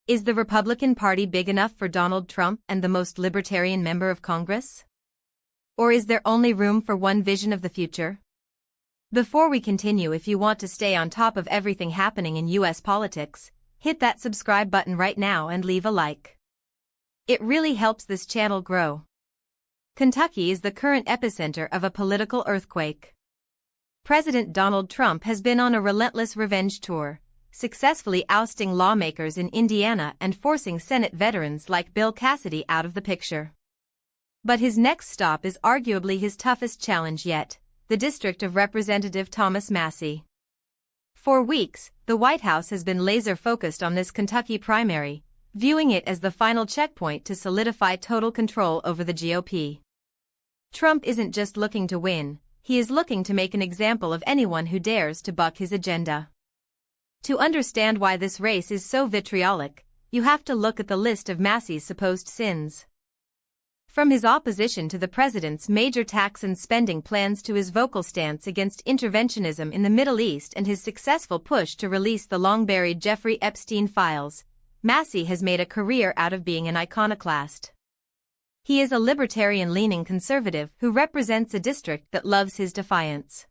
Is the Republican Party big enough for Donald Trump and the most libertarian member of Congress? Or is there only room for one vision of the future? Before we continue, if you want to stay on top of everything happening in U.S. politics, hit that subscribe button right now and leave a like. It really helps this channel grow. Kentucky is the current epicenter of a political earthquake. President Donald Trump has been on a relentless revenge tour, successfully ousting lawmakers in Indiana and forcing Senate veterans like Bill Cassidy out of the picture. But his next stop is arguably his toughest challenge yet, the District of Representative Thomas Massie. For weeks, the White House has been laser-focused on this Kentucky primary, viewing it as the final checkpoint to solidify total control over the GOP. Trump isn't just looking to win, he is looking to make an example of anyone who dares to buck his agenda. To understand why this race is so vitriolic, you have to look at the list of Massie's supposed sins. From his opposition to the president's major tax and spending plans to his vocal stance against interventionism in the Middle East and his successful push to release the long-buried Jeffrey Epstein files, Massie has made a career out of being an iconoclast. He is a libertarian-leaning conservative who represents a district that loves his defiance.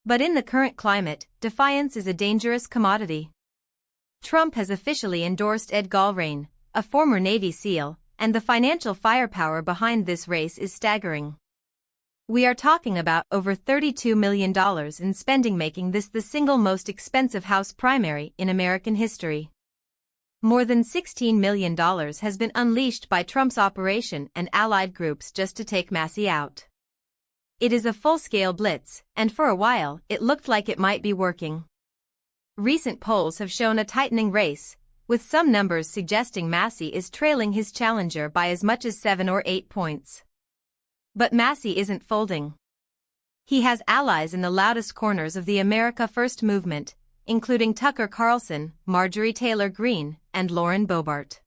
But in the current climate, defiance is a dangerous commodity. Trump has officially endorsed Ed Galbraith, a former Navy SEAL, and the financial firepower behind this race is staggering. We are talking about over $32 million in spending, making this the single most expensive House primary in American history. More than $16 million has been unleashed by Trump's operation and allied groups just to take Massie out. It is a full-scale blitz, and for a while, it looked like it might be working. Recent polls have shown a tightening race, with some numbers suggesting Massie is trailing his challenger by as much as 7 or 8 points. But Massie isn't folding. He has allies in the loudest corners of the America First movement, including Tucker Carlson, Marjorie Taylor Greene, and Lauren Boebert.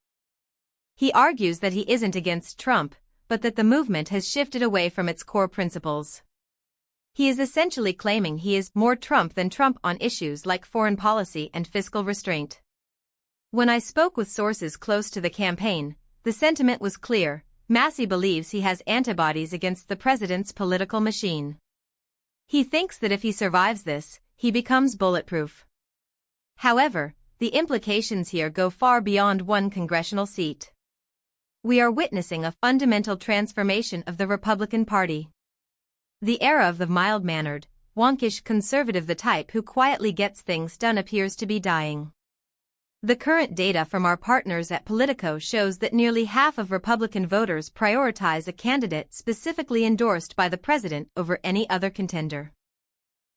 He argues that he isn't against Trump, but that the movement has shifted away from its core principles. He is essentially claiming he is more Trump than Trump on issues like foreign policy and fiscal restraint. When I spoke with sources close to the campaign, the sentiment was clear: Massie believes he has antibodies against the president's political machine. He thinks that if he survives this, he becomes bulletproof. However, the implications here go far beyond one congressional seat. We are witnessing a fundamental transformation of the Republican Party. The era of the mild-mannered, wonkish conservative, the type who quietly gets things done, appears to be dying. The current data from our partners at Politico shows that nearly half of Republican voters prioritize a candidate specifically endorsed by the president over any other contender.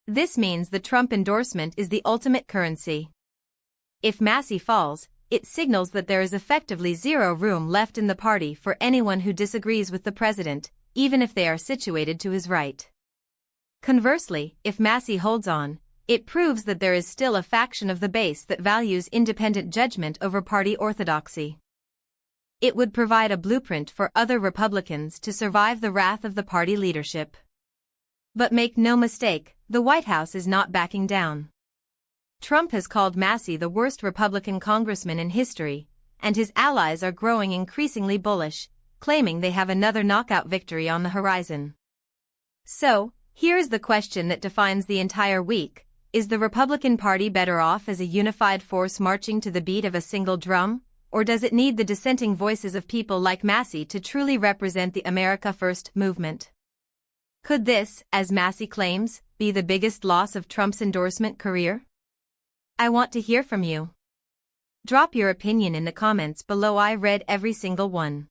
This means the Trump endorsement is the ultimate currency. If Massie falls, it signals that there is effectively zero room left in the party for anyone who disagrees with the president, even if they are situated to his right. Conversely, if Massie holds on, it proves that there is still a faction of the base that values independent judgment over party orthodoxy. It would provide a blueprint for other Republicans to survive the wrath of the party leadership. But make no mistake, the White House is not backing down. Trump has called Massie the worst Republican congressman in history, and his allies are growing increasingly bullish, claiming they have another knockout victory on the horizon. So, here is the question that defines the entire week: is the Republican Party better off as a unified force marching to the beat of a single drum, or does it need the dissenting voices of people like Massie to truly represent the America First movement? Could this, as Massie claims, be the biggest loss of Trump's endorsement career? I want to hear from you. Drop your opinion in the comments below. I read every single one.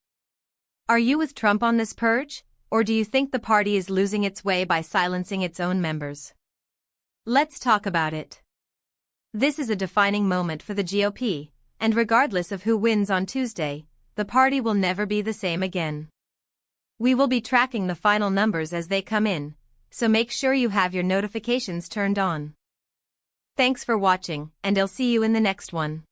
Are you with Trump on this purge, or do you think the party is losing its way by silencing its own members? Let's talk about it. This is a defining moment for the GOP, and regardless of who wins on Tuesday, the party will never be the same again. We will be tracking the final numbers as they come in, so make sure you have your notifications turned on. Thanks for watching, and I'll see you in the next one.